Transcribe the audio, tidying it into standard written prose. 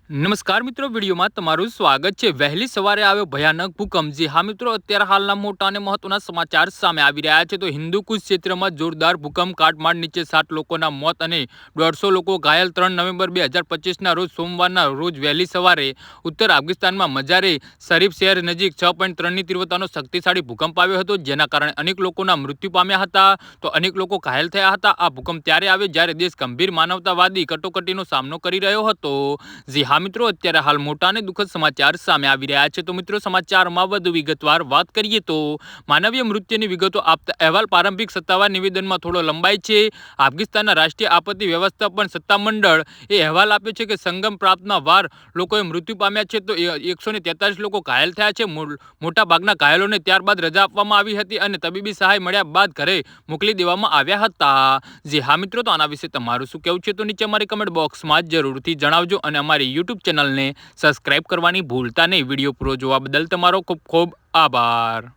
નમસ્કાર મિત્રો, વિડીયોમાં તમારું સ્વાગત છે। વહેલી સવારે આવ્યો ભયાનક ભૂકંપ। જી હા મિત્રો, અત્યારે હાલના મોટા અને મહત્વના સમાચાર સામે આવી રહ્યા છે। તો હિન્દુકુશ ક્ષેત્રમાં જોરદાર ભૂકંપ, કાટમાળ નીચે 7 લોકોના મોત અને 150 લોકો ઘાયલ। 3 નવેમ્બર 2025ના રોજ સોમવારના રોજ વહેલી સવારે ઉત્તર અફઘાનિસ્તાનમાં મજારે શરીફ શહેર નજીક 6.3ની તીવ્રતાનો શક્તિશાળી ભૂકંપ આવ્યો હતો, જેના કારણે અનેક લોકોના મૃત્યુ પામ્યા હતા, તો અનેક લોકો ઘાયલ થયા હતા। આ ભૂકંપ ત્યારે આવ્યો જ્યારે દેશ ગંભીર માનવતાવાદી કટોકટીનો સામનો કરી રહ્યો હતો। જી હા મિત્રો, અત્યારે હાલ મોટા અને દુઃખદ સમાચાર સામે આવી રહ્યા છે। તો મિત્રો, સમાચારમાં વધુ વિગતવાર વાત કરીએ તો માનવીય મૃત્યુની વિગતો આપતા અહેવાલ પ્રારંભિક સત્તાવાર નિવેદનમાં થોડો લંબાય છે। અફઘાનિસ્તાનના રાષ્ટ્રીય આપત્તિ વ્યવસ્થાપન સત્તામંડળ એ અહેવાલ આપ્યો છે કે સંગમ પ્રાંતના વાર લોકોએ મૃત્યુ પામ્યા છે, તો 143 લોકો ઘાયલ થયા છે। મોટા ભાગના ઘાયલોને ત્યારબાદ રજા આપવામાં આવી હતી અને તબીબી સહાય મળ્યા બાદ ઘરે મોકલી દેવામાં આવ્યા હતા। જી હા મિત્રો, તો આના વિશે તમારું શું કહેવું છે તો નીચે અમારી કમેન્ટ બોક્સમાં જરૂરથી જણાવજો અને અમારી યુટ્યુબ ચેનલને સબસ્ક્રાઇબ કરવાની ભૂલતા નહીં। વિડીયો પૂરો જોવા બદલ તમારો ખૂબ ખૂબ આભાર।